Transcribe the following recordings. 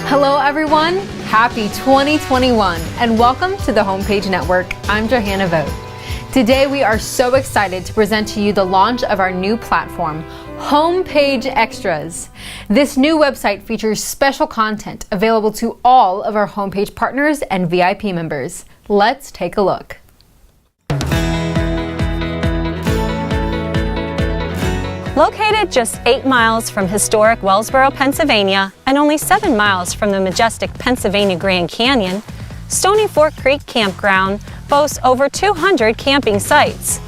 Hello everyone, happy 2021 and welcome to the Homepage Network. I'm Johanna Vogt. Today we are so excited to present to you the launch of our new platform, Homepage Extras. This new website features special content available to all of our Homepage partners and VIP members. Let's take a look. Located just 8 miles from historic Wellsboro, Pennsylvania, and only 7 miles from the majestic Pennsylvania Grand Canyon, Stony Fork Creek Campground boasts over 200 camping sites,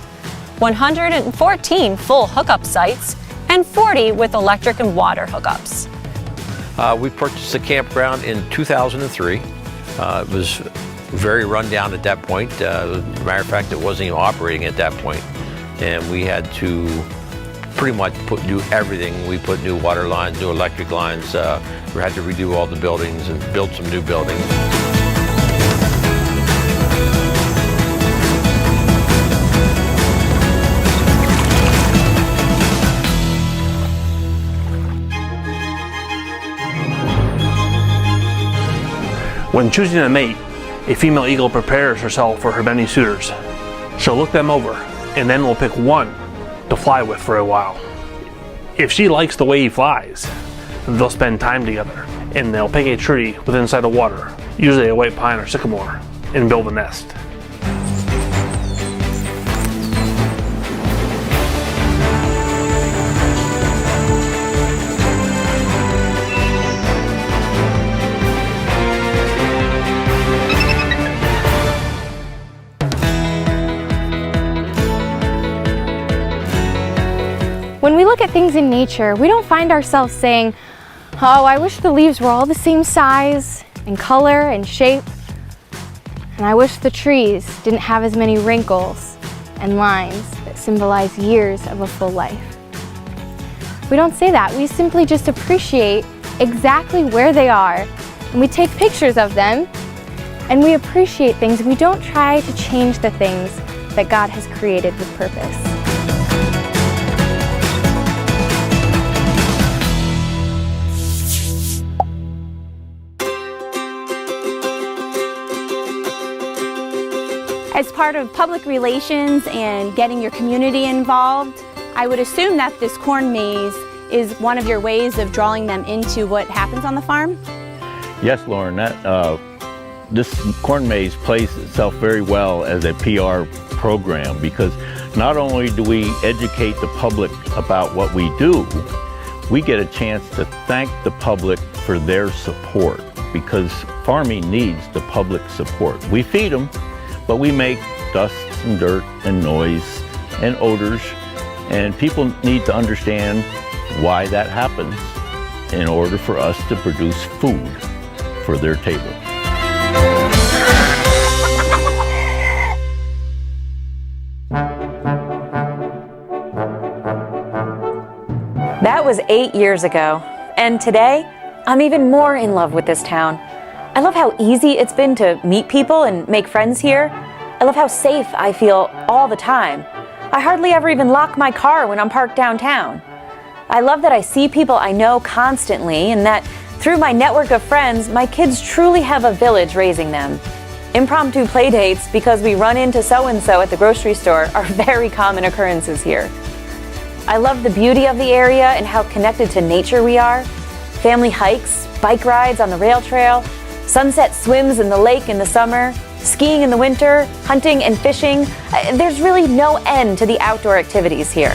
114 full hookup sites, and 40 with electric and water hookups. We purchased the campground in 2003. It was very run down at that point. As a matter of fact, it wasn't even operating at that point. And we had to pretty much do everything. We put new water lines, new electric lines. We had to redo all the buildings and build some new buildings. When choosing a mate, a female eagle prepares herself for her many suitors. She'll look them over and then will pick one to fly with for a while. If she likes the way he flies, they'll spend time together and they'll pick a tree with inside the water, usually a white pine or sycamore, and build a nest. When we look at things in nature, we don't find ourselves saying, oh, I wish the leaves were all the same size and color and shape, and I wish the trees didn't have as many wrinkles and lines that symbolize years of a full life. We don't say that. We simply just appreciate exactly where they are, and we take pictures of them, and we appreciate things. We don't try to change the things that God has created with purpose. As part of public relations and getting your community involved, I would assume that this corn maze is one of your ways of drawing them into what happens on the farm? Yes, Lauren, this corn maze plays itself very well as a PR program because not only do we educate the public about what we do, we get a chance to thank the public for their support because farming needs the public support. We feed them, but we make dust and dirt and noise and odors, and people need to understand why that happens in order for us to produce food for their table. That was 8 years ago, and today, I'm even more in love with this town. I love how easy it's been to meet people and make friends here. I love how safe I feel all the time. I hardly ever even lock my car when I'm parked downtown. I love that I see people I know constantly and that through my network of friends, my kids truly have a village raising them. Impromptu play dates because we run into so-and-so at the grocery store are very common occurrences here. I love the beauty of the area and how connected to nature we are. Family hikes, bike rides on the rail trail, sunset swims in the lake in the summer, skiing in the winter, hunting and fishing. There's really no end to the outdoor activities here.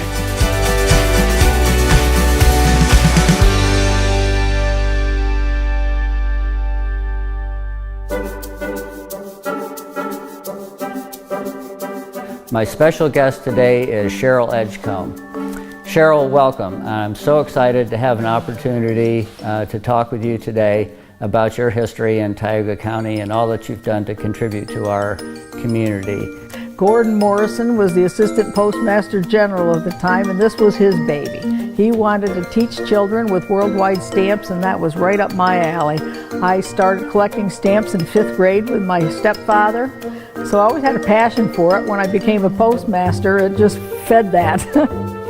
My special guest today is Cheryl Edgecombe. Cheryl, welcome. I'm so excited to have an opportunity to talk with you today about your history in Tioga County and all that you've done to contribute to our community. Gordon Morrison was the Assistant Postmaster General of the time, and this was his baby. He wanted to teach children with worldwide stamps, and that was right up my alley. I started collecting stamps in 5th grade with my stepfather, so I always had a passion for it. When I became a postmaster, it just fed that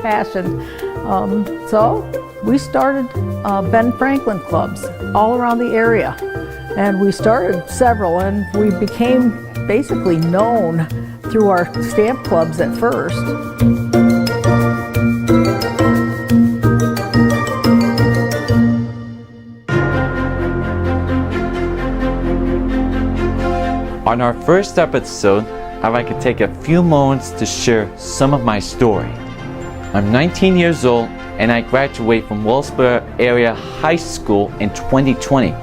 passion. So we started Ben Franklin clubs all around the area. And we started several, and we became basically known through our stamp clubs at first. On our first episode, I'd like to take a few moments to share some of my story. I'm 19 years old and I graduate from Wilkes-Barre Area High School in 2020.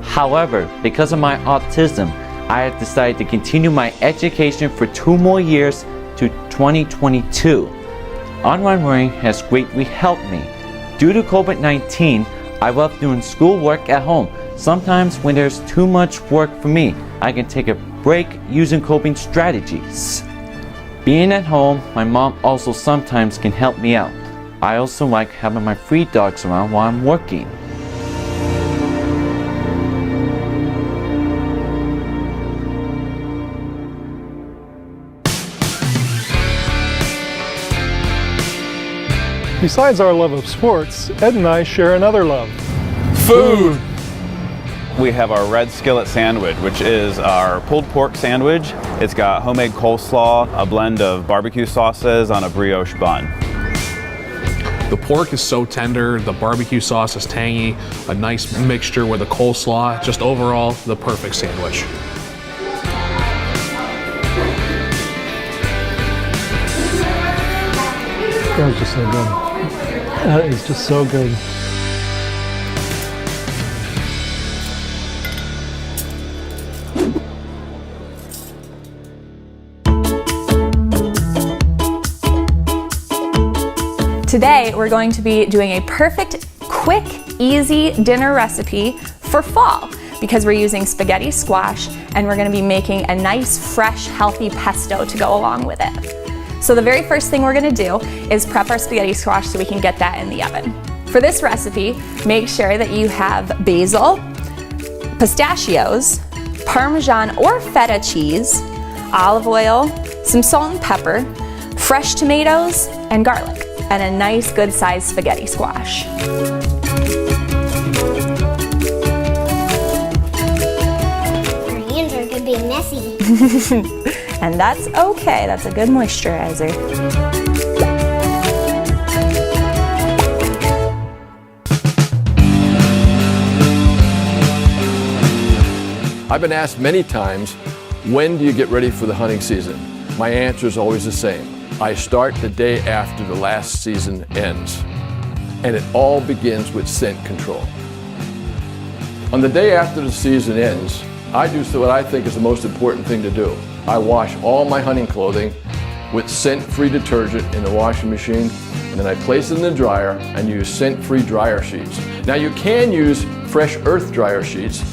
However, because of my autism, I have decided to continue my education for 2 more years to 2022. Online learning has greatly helped me. Due to COVID-19, I love doing schoolwork at home. Sometimes when there's too much work for me, I can take a break using coping strategies. Being at home, my mom also sometimes can help me out. I also like having my free dogs around while I'm working. Besides our love of sports, Ed and I share another love. Food! We have our red skillet sandwich, which is our pulled pork sandwich. It's got homemade coleslaw, a blend of barbecue sauces on a brioche bun. The pork is so tender, the barbecue sauce is tangy, a nice mixture with the coleslaw, just overall the perfect sandwich. That was just so good. That is just so good. Today, we're going to be doing a perfect, quick, easy dinner recipe for fall because we're using spaghetti squash and we're going to be making a nice, fresh, healthy pesto to go along with it. So the very first thing we're going to do is prep our spaghetti squash so we can get that in the oven. For this recipe, make sure that you have basil, pistachios, Parmesan or feta cheese, olive oil, some salt and pepper, fresh tomatoes, and garlic, and a nice good sized spaghetti squash. Our hands are gonna be messy. And that's okay, that's a good moisturizer. I've been asked many times, when do you get ready for the hunting season? My answer is always the same. I start the day after the last season ends. And it all begins with scent control. On the day after the season ends, I do what I think is the most important thing to do. I wash all my hunting clothing with scent-free detergent in the washing machine, and then I place it in the dryer and use scent-free dryer sheets. Now you can use fresh earth dryer sheets,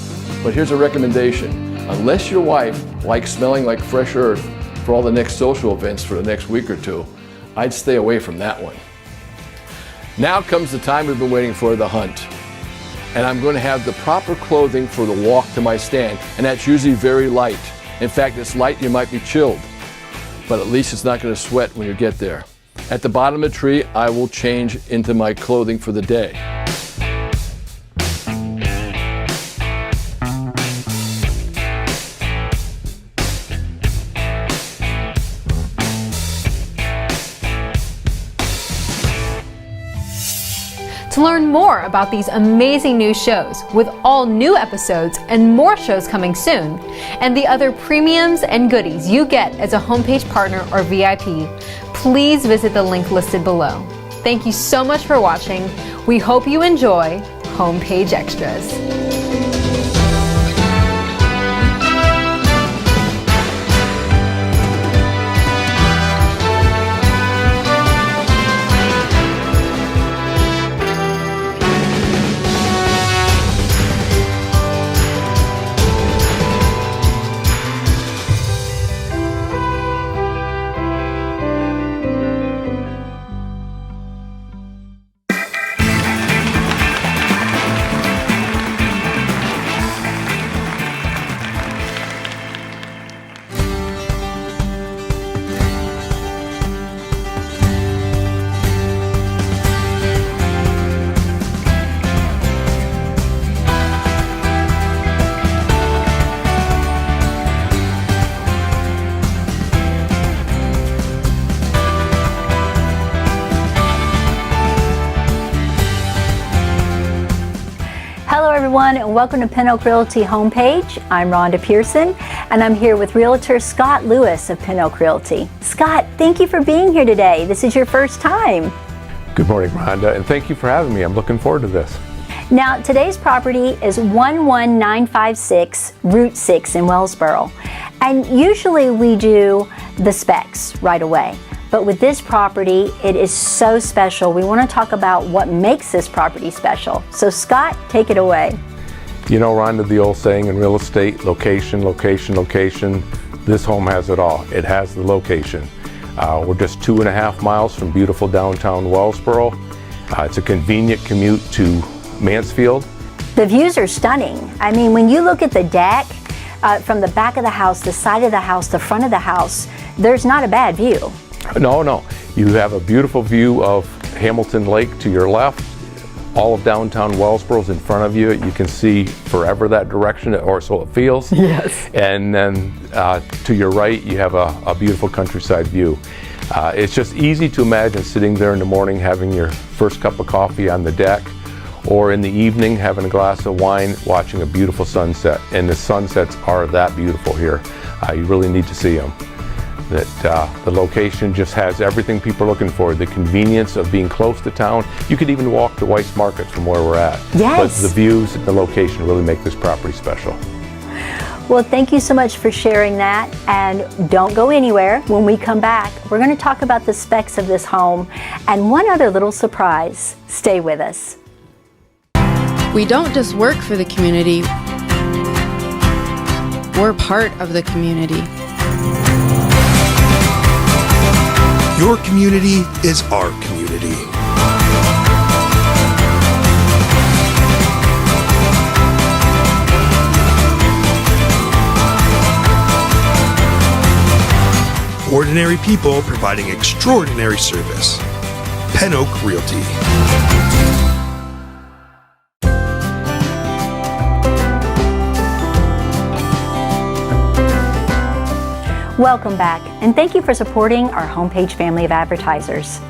but here's a recommendation. Unless your wife likes smelling like fresh earth for all the next social events for the next week or two, I'd stay away from that one. Now comes the time we've been waiting for, the hunt. And I'm going to have the proper clothing for the walk to my stand, and that's usually very light. In fact, it's light, you might be chilled, but at least it's not going to sweat when you get there. At the bottom of the tree, I will change into my clothing for the day. To learn more about these amazing new shows, with all new episodes and more shows coming soon, and the other premiums and goodies you get as a homepage partner or VIP, please visit the link listed below. Thank you so much for watching. We hope you enjoy Homepage Extras. everyone, and welcome to Pin Oak Realty homepage. I'm Rhonda Pearson, and I'm here with Realtor Scott Lewis of Pin Oak Realty. Scott, thank you for being here today. This is your first time. Good morning, Rhonda, and thank you for having me. I'm looking forward to this. Now, today's property is 11956 Route 6 in Wellsboro, and usually we do the specs right away. But with this property, it is so special. We want to talk about what makes this property special. So Scott, take it away. You know, Rhonda, the old saying in real estate, location, location, location. This home has it all. It has the location. We're just 2.5 miles from beautiful downtown Wellsboro. It's a convenient commute to Mansfield. The views are stunning. I mean, when you look at the deck, from the back of the house, the side of the house, the front of the house, there's not a bad view. No. You have a beautiful view of Hamilton Lake to your left. All of downtown Wellsboro is in front of you. You can see forever that direction, or so it feels. Yes. And then to your right, you have a beautiful countryside view. It's just easy to imagine sitting there in the morning having your first cup of coffee on the deck, or in the evening having a glass of wine watching a beautiful sunset. And the sunsets are that beautiful here. You really need to see them. The location just has everything people are looking for. The convenience of being close to town. You could even walk to Weis Market from where we're at. Yes. But the views and the location really make this property special. Well, thank you so much for sharing that, and don't go anywhere. When we come back, we're going to talk about the specs of this home and one other little surprise. Stay with us. We don't just work for the community, we're part of the community. Your community is our community. Ordinary people providing extraordinary service. Pin Oak Realty. Welcome back, and thank you for supporting our homepage family of advertisers.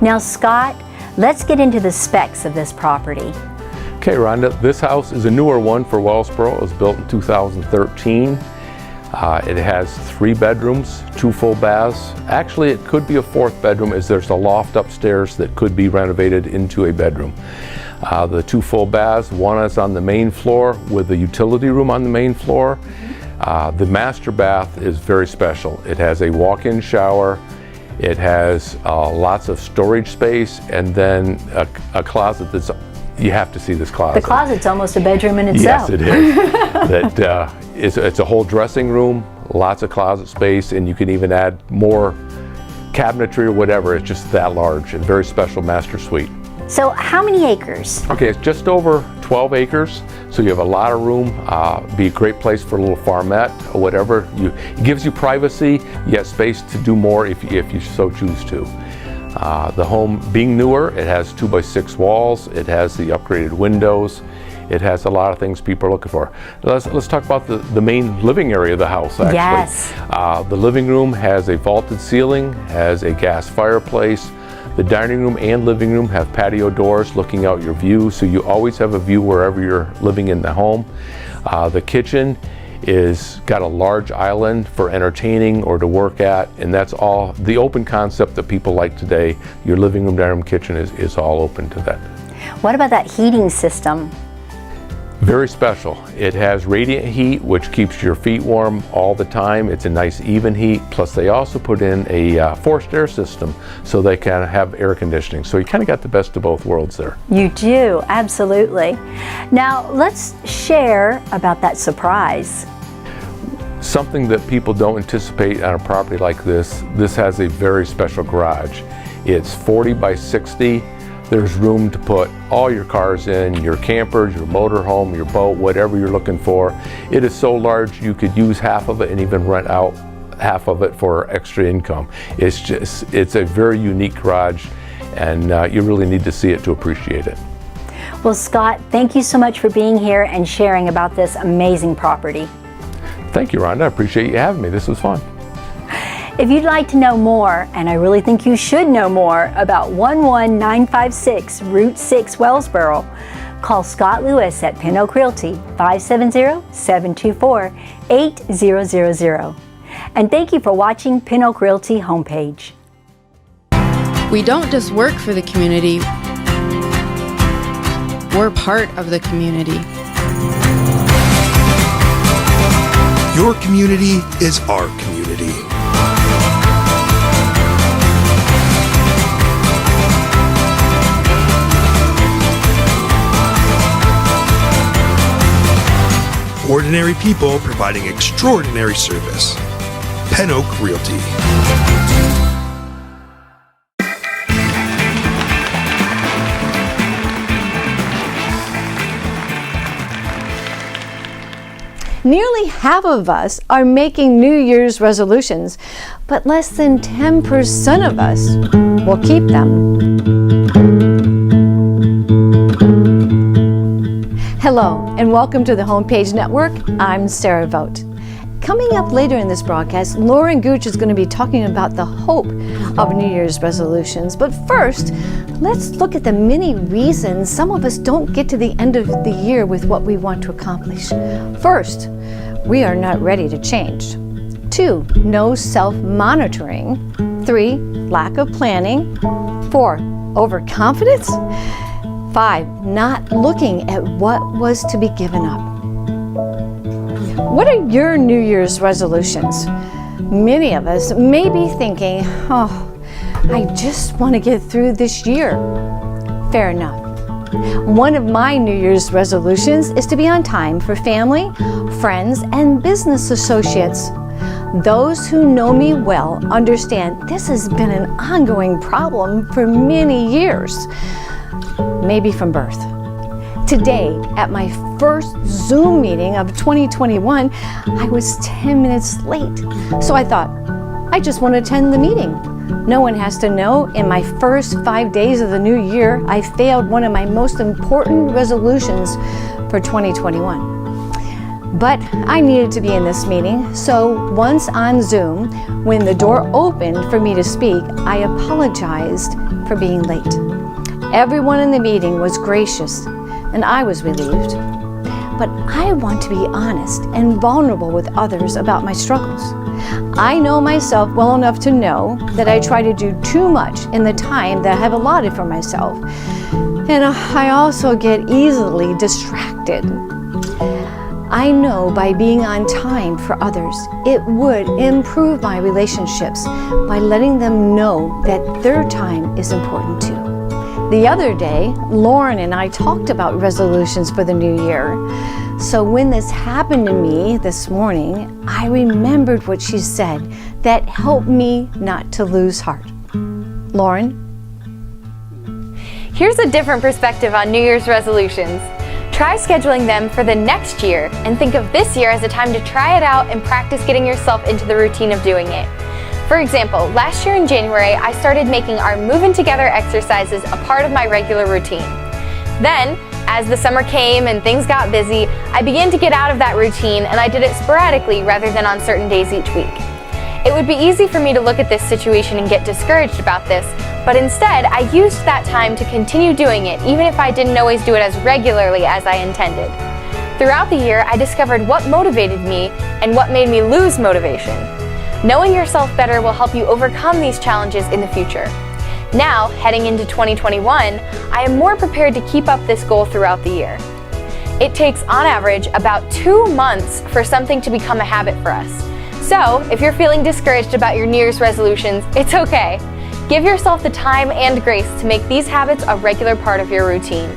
Now, Scott, let's get into the specs of this property. Okay, Rhonda, this house is a newer one for Wellsboro. It was built in 2013. It has 3 bedrooms, 2 full baths. Actually, it could be a 4th bedroom, as there's a loft upstairs that could be renovated into a bedroom. The 2 full baths, one is on the main floor with a utility room on the main floor. The master bath is very special. It has a walk-in shower, it has lots of storage space, and then a closet that's, you have to see this closet. The closet's almost a bedroom in itself. Yes, it is. It's a whole dressing room, lots of closet space, and you can even add more cabinetry or whatever. It's just that large. A very special master suite. So how many acres? Okay, it's just over 12 acres, so you have a lot of room. Be a great place for a little farmette or whatever. It gives you privacy, yet space to do more if you so choose to. The home being newer, it has 2x6 walls, it has the upgraded windows, it has a lot of things people are looking for. Let's talk about the main living area of the house, actually. Yes. The living room has a vaulted ceiling, has a gas fireplace. The dining room and living room have patio doors looking out your view, so you always have a view wherever you're living in the home. The kitchen is got a large island for entertaining or to work at, and that's all the open concept that people like today. Your living room, dining room, kitchen is all open to that. What about that heating system? Very special. It has radiant heat, which keeps your feet warm all the time. It's a nice even heat. Plus they also put in a forced air system so they can have air conditioning. So you kind of got the best of both worlds there. You do, absolutely. Now let's share about that surprise. Something that people don't anticipate on a property like this has a very special garage. It's 40 by 60. There's room to put all your cars in, your campers, your motorhome, your boat, whatever you're looking for. It is so large you could use half of it and even rent out half of it for extra income. It's a very unique garage, and you really need to see it to appreciate it. Well, Scott, thank you so much for being here and sharing about this amazing property. Thank you, Rhonda. I appreciate you having me. This was fun. If you'd like to know more, and I really think you should know more about 11956 Route 6 Wellsboro, Call Scott Lewis at Pin Oak Realty, 570-724-8000. And thank you for watching Pin Oak Realty homepage. We don't just work for the community, we're part of the community. Your community is our community. Ordinary people providing extraordinary service. Pin Oak Realty. Nearly half of us are making New Year's resolutions, but less than 10% of us will keep them. Hello, and welcome to the Homepage Network. I'm Sarah Vogt. Coming up later in this broadcast, Lauren Gooch is going to be talking about the hope of New Year's resolutions. But first, let's look at the many reasons some of us don't get to the end of the year with what we want to accomplish. First, we are not ready to change. 2, no self-monitoring. 3, lack of planning. 4, overconfidence. 5, not looking at what was to be given up. What are your New Year's resolutions? Many of us may be thinking, oh, I just want to get through this year. Fair enough. One of my New Year's resolutions is to be on time for family, friends, and business associates. Those who know me well understand this has been an ongoing problem for many years, maybe from birth. Today, at my first Zoom meeting of 2021, I was 10 minutes late. So I thought, I just want to attend the meeting. No one has to know in my first 5 days of the new year, I failed one of my most important resolutions for 2021. But I needed to be in this meeting, so once on Zoom, when the door opened for me to speak, I apologized for being late. Everyone in the meeting was gracious, and I was relieved. But I want to be honest and vulnerable with others about my struggles. I know myself well enough to know that I try to do too much in the time that I have allotted for myself. And I also get easily distracted. I know by being on time for others, it would improve my relationships by letting them know that their time is important too. The other day, Lauren and I talked about resolutions for the new year. So when this happened to me this morning, I remembered what she said that helped me not to lose heart. Lauren? Here's a different perspective on New Year's resolutions. Try scheduling them for the next year and think of this year as a time to try it out and practice getting yourself into the routine of doing it. For example, last year in January, I started making our Moving Together exercises a part of my regular routine. Then, as the summer came and things got busy, I began to get out of that routine and I did it sporadically rather than on certain days each week. It would be easy for me to look at this situation and get discouraged about this, but instead I used that time to continue doing it even if I didn't always do it as regularly as I intended. Throughout the year, I discovered what motivated me and what made me lose motivation. Knowing yourself better will help you overcome these challenges in the future. Now, heading into 2021, I am more prepared to keep up this goal throughout the year. It takes, on average, about 2 months for something to become a habit for us. So, if you're feeling discouraged about your New Year's resolutions, it's okay. Give yourself the time and grace to make these habits a regular part of your routine.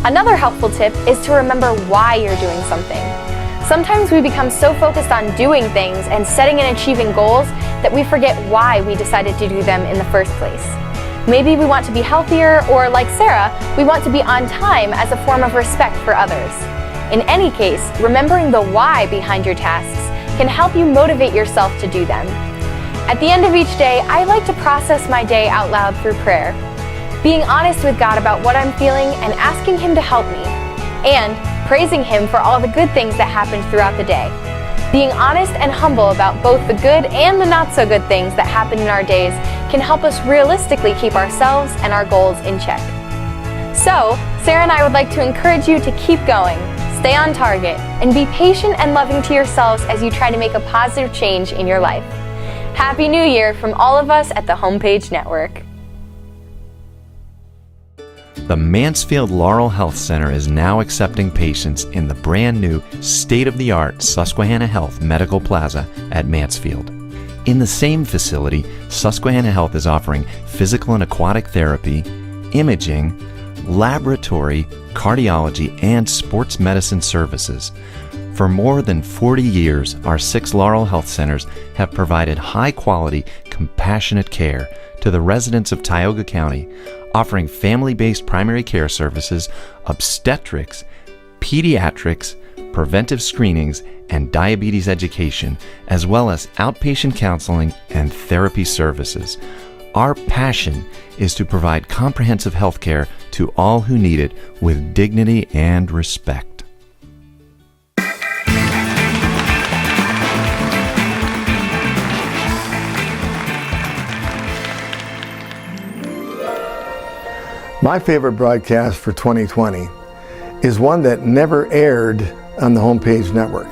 Another helpful tip is to remember why you're doing something. Sometimes we become so focused on doing things and setting and achieving goals that we forget why we decided to do them in the first place. Maybe we want to be healthier, or like Sarah, we want to be on time as a form of respect for others. In any case, remembering the why behind your tasks can help you motivate yourself to do them. At the end of each day, I like to process my day out loud through prayer, being honest with God about what I'm feeling and asking Him to help me, and praising Him for all the good things that happened throughout the day. Being honest and humble about both the good and the not so good things that happen in our days can help us realistically keep ourselves and our goals in check. So, So, Sarah and I would like to encourage you to keep going, stay on target, and be patient and loving to yourselves as you try to make a positive change in your life. Happy New Year from all of us at the Homepage Network. The Mansfield Laurel Health Center is now accepting patients in the brand new state-of-the-art Susquehanna Health Medical Plaza at Mansfield. In the same facility, Susquehanna Health is offering physical and aquatic therapy, imaging, laboratory, cardiology, and sports medicine services. For more than 40 years, our 6 Laurel Health Centers have provided high-quality, compassionate care to the residents of Tioga County, offering family-based primary care services, obstetrics, pediatrics, preventive screenings, and diabetes education, as well as outpatient counseling and therapy services. Our passion is to provide comprehensive health care to all who need it with dignity and respect. My favorite broadcast for 2020 is one that never aired on the Homepage Network.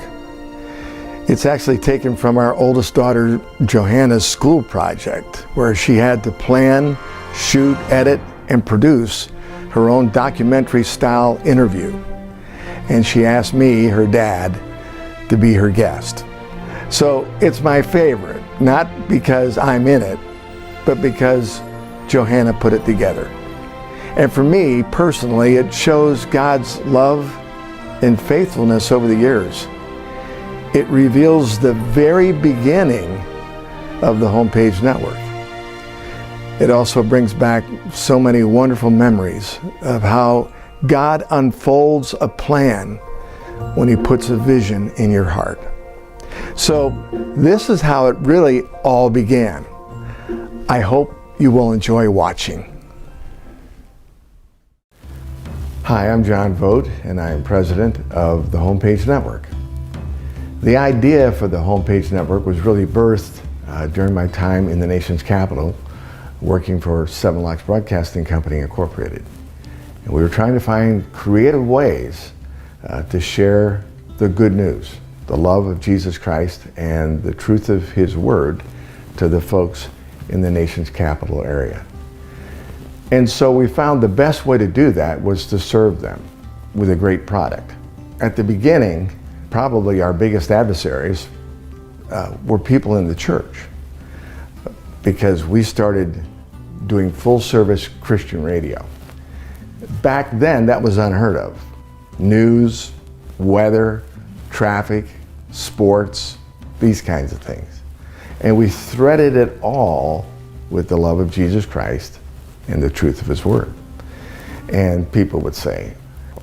It's actually taken from our oldest daughter, Johanna's school project, where she had to plan, shoot, edit, and produce her own documentary-style interview. And she asked me, her dad, to be her guest. So it's my favorite, not because I'm in it, but because Johanna put it together. And for me, personally, it shows God's love and faithfulness over the years. It reveals the very beginning of the Homepage Network. It also brings back so many wonderful memories of how God unfolds a plan when He puts a vision in your heart. So this is how it really all began. I hope you will enjoy watching. Hi, I'm John Vogt, and I am president of the Homepage Network. The idea for the Homepage Network was really birthed during my time in the nation's capital, working for Seven Locks Broadcasting Company, Incorporated. And we were trying to find creative ways to share the good news, the love of Jesus Christ and the truth of His Word to the folks in the nation's capital area. And so we found the best way to do that was to serve them with a great product. At the beginning, probably our biggest adversaries were people in the church, because we started doing full-service Christian radio. Back then, that was unheard of. News, weather, traffic, sports, these kinds of things. And we threaded it all with the love of Jesus Christ and the truth of His Word. And people would say,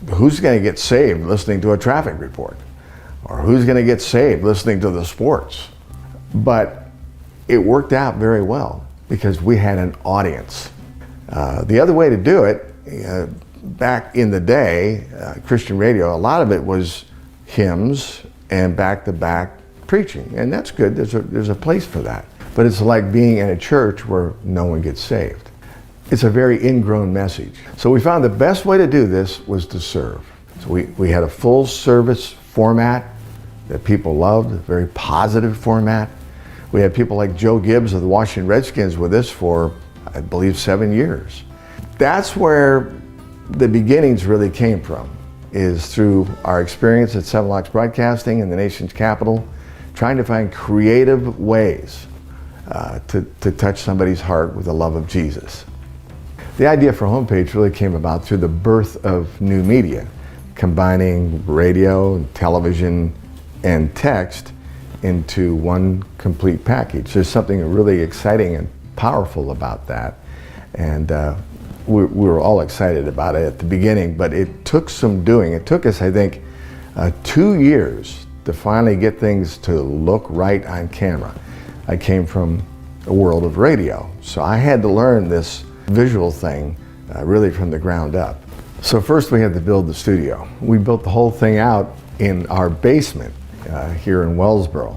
who's going to get saved listening to a traffic report? Or who's going to get saved listening to the sports? But it worked out very well because we had an audience. The other way to do it, back in the day, Christian radio, a lot of it was hymns and back-to-back preaching. And that's good, there's a place for that. But it's like being in a church where no one gets saved. It's a very ingrown message. So we found the best way to do this was to serve. So we had a full service format that people loved, a very positive format. We had people like Joe Gibbs of the Washington Redskins with us for, I believe, 7 years. That's where the beginnings really came from, is through our experience at Seven Locks Broadcasting in the nation's capital, trying to find creative ways to touch somebody's heart with the love of Jesus. The idea for Homepage really came about through the birth of new media, combining radio, television, and text into one complete package. There's something really exciting and powerful about that. And we were all excited about it at the beginning, but it took some doing. It took us, I think, 2 years to finally get things to look right on camera. I came from a world of radio, so I had to learn this visual thing really from the ground up. So first we had to build the studio. We built the whole thing out in our basement here in Wellsboro.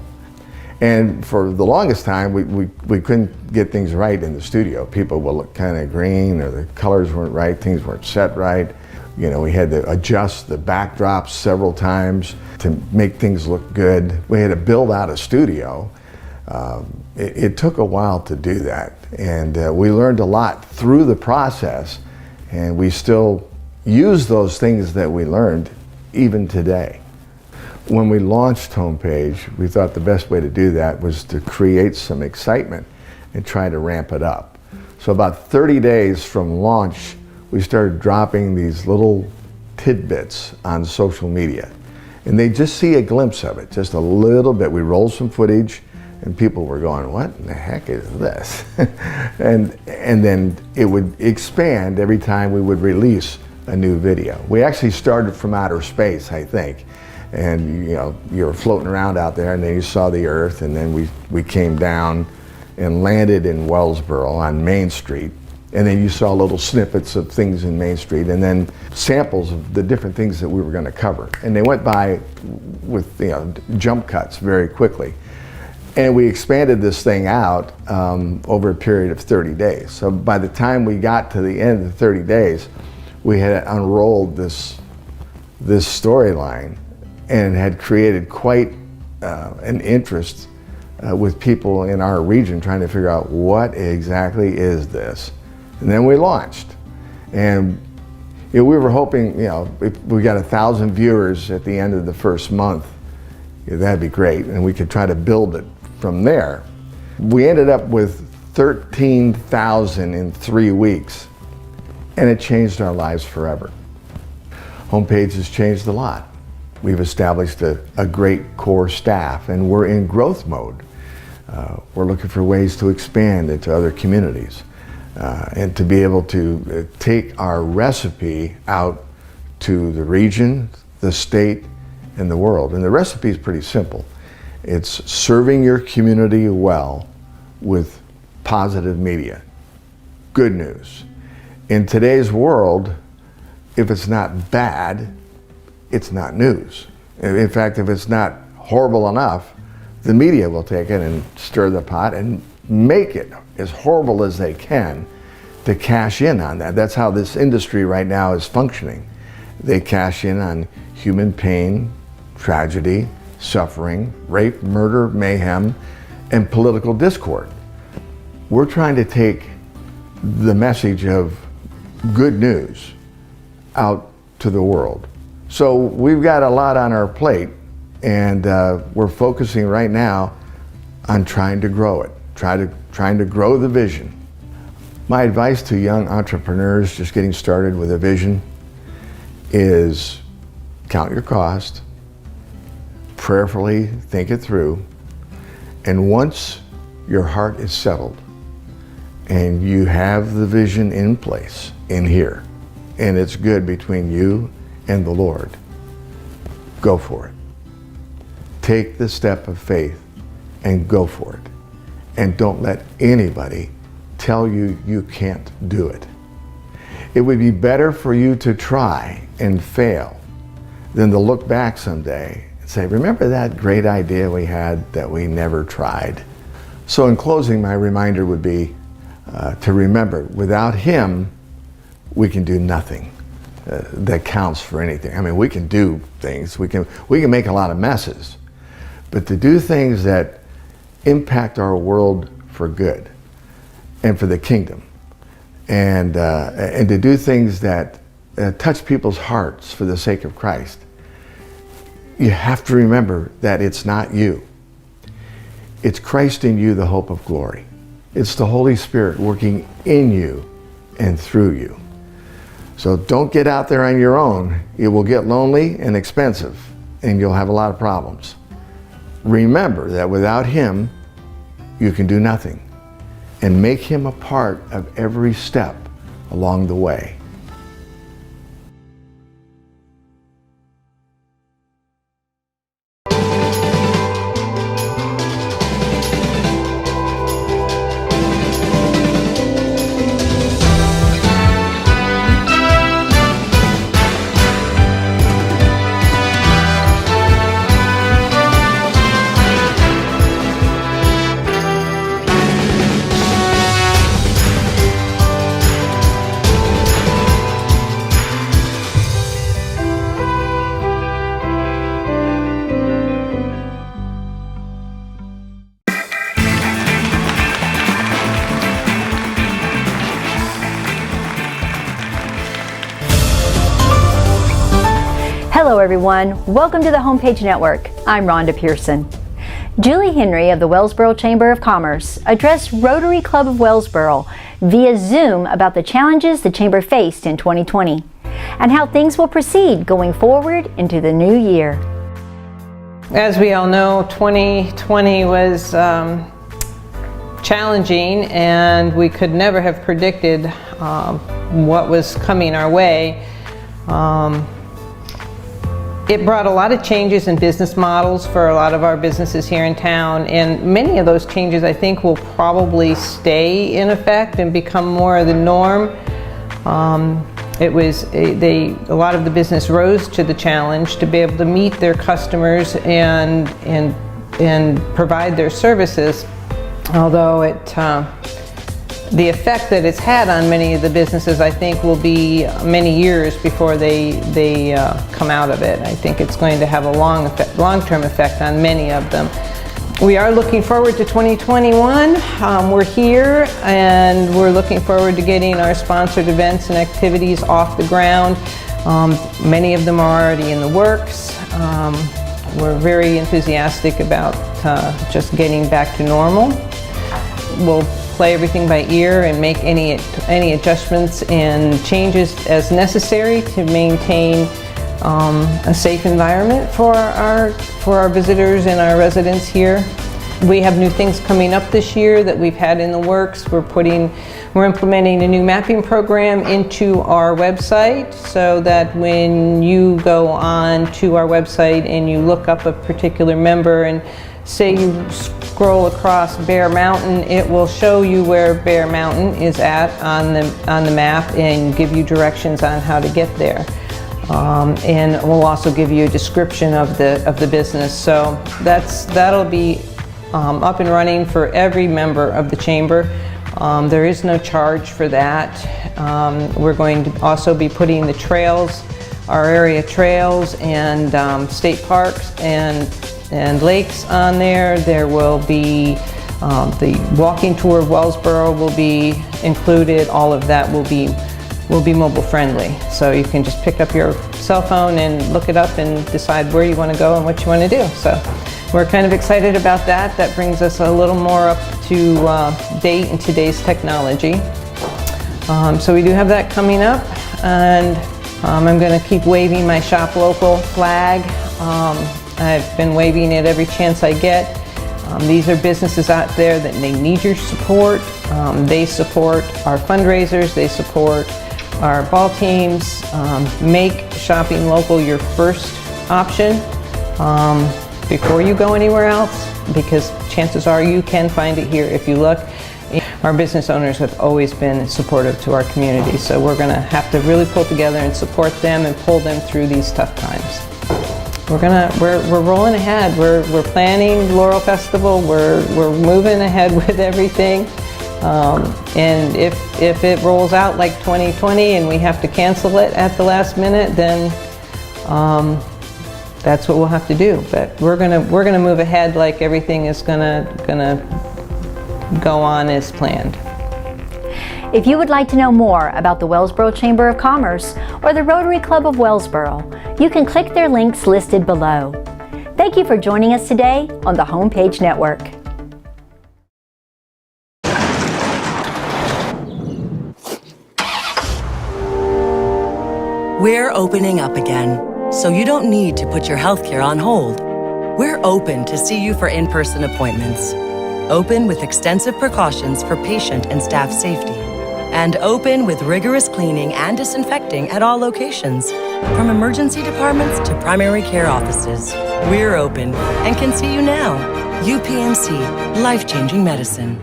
And for the longest time, we couldn't get things right in the studio. People would look kind of green, or the colors weren't right, things weren't set right. You know, we had to adjust the backdrops several times to make things look good. We had to build out a studio. It took a while to do that. And we learned a lot through the process, and we still use those things that we learned even today. When we launched Homepage, we thought the best way to do that was to create some excitement and try to ramp it up. So about 30 days from launch, we started dropping these little tidbits on social media. And they just see a glimpse of it, just a little bit. We rolled some footage, and people were going, what in the heck is this? and then it would expand every time we would release a new video. We actually started from outer space, I think. And you know, you were floating around out there, and then you saw the Earth, and then we came down and landed in Wellsboro on Main Street. And then you saw little snippets of things in Main Street, and then samples of the different things that we were going to cover. And they went by with, you know, jump cuts very quickly. And we expanded this thing out over a period of 30 days. So by the time we got to the end of the 30 days, we had unrolled this storyline and had created quite an interest with people in our region trying to figure out what exactly is this. And then we launched. And you know, we were hoping, you know, if we got 1,000 viewers at the end of the first month, that'd be great, and we could try to build it from there. We ended up with 13,000 in 3 weeks, and it changed our lives forever. Homepage has changed a lot. We've established a great core staff, and we're in growth mode. We're looking for ways to expand into other communities and to be able to take our recipe out to the region, the state, and the world. And the recipe is pretty simple. It's serving your community well with positive media, good news. In today's world, if it's not bad, it's not news. In fact, if it's not horrible enough, the media will take it and stir the pot and make it as horrible as they can to cash in on that. That's how this industry right now is functioning. They cash in on human pain, tragedy, suffering, rape, murder, mayhem, and political discord. We're trying to take the message of good news out to the world. So we've got a lot on our plate, and we're focusing right now on trying to grow it, trying to grow the vision. My advice to young entrepreneurs just getting started with a vision is count your cost, prayerfully think it through, and once your heart is settled and you have the vision in place in here, and it's good between you and the Lord, go for it. Take the step of faith and go for it. And don't let anybody tell you you can't do it. It would be better for you to try and fail than to look back someday and say, remember that great idea we had that we never tried? So in closing, my reminder would be to remember, without Him, we can do nothing that counts for anything. I mean, we can do things, we can make a lot of messes, but to do things that impact our world for good and for the kingdom, and to do things that touch people's hearts for the sake of Christ, you have to remember that it's not you. It's Christ in you, the hope of glory. It's the Holy Spirit working in you and through you. So don't get out there on your own. It will get lonely and expensive, and you'll have a lot of problems. Remember that without Him, you can do nothing, and make Him a part of every step along the way. everyone. Welcome to the Homepage Network. I'm Rhonda Pearson. Julie Henry of the Wellsboro Chamber of Commerce addressed Rotary Club of Wellsboro via Zoom about the challenges the Chamber faced in 2020 and how things will proceed going forward into the new year. As we all know, 2020 was challenging, and we could never have predicted what was coming our way. It brought a lot of changes in business models for a lot of our businesses here in town, and many of those changes I think will probably stay in effect and become more of the norm. A lot of the business rose to the challenge to be able to meet their customers and provide their services, although the effect that it's had on many of the businesses, I think, will be many years before they come out of it. I think it's going to have a long-term effect on many of them. We are looking forward to 2021. We're here, and we're looking forward to getting our sponsored events and activities off the ground. Many of them are already in the works. We're very enthusiastic about just getting back to normal. We'll play everything by ear and make any adjustments and changes as necessary to maintain a safe environment for our visitors and our residents here. We have new things coming up this year that we've had in the works. We're implementing a new mapping program into our website so that when you go on to our website and you look up a particular member, and say you scroll across Bear Mountain, it will show you where Bear Mountain is at on the map and give you directions on how to get there. And we'll also give you a description of the business. So that'll be up and running for every member of the chamber. There is no charge for that. We're going to also be putting the trails, our area trails and state parks and lakes on there. There will be the walking tour of Wellsboro will be included. All of that will be mobile friendly. So you can just pick up your cell phone and look it up and decide where you want to go and what you want to do. So we're kind of excited about that. That brings us a little more up to date in today's technology. So we do have that coming up, and I'm going to keep waving my Shop Local flag. I've been waving it every chance I get. These are businesses out there that they need your support. They support our fundraisers, they support our ball teams. Make shopping local your first option before you go anywhere else, because chances are you can find it here if you look. Our business owners have always been supportive to our community, so we're going to have to really pull together and support them and pull them through these tough times. We're rolling ahead. We're planning Laurel Festival. We're moving ahead with everything. And if it rolls out like 2020 and we have to cancel it at the last minute, then that's what we'll have to do. But we're gonna move ahead like everything is gonna go on as planned. If you would like to know more about the Wellsboro Chamber of Commerce or the Rotary Club of Wellsboro, you can click their links listed below. Thank you for joining us today on the Homepage Network. We're opening up again, so you don't need to put your healthcare on hold. We're open to see you for in-person appointments. Open with extensive precautions for patient and staff safety. And open with rigorous cleaning and disinfecting at all locations, from emergency departments to primary care offices. We're open and can see you now. UPMC, life-changing medicine.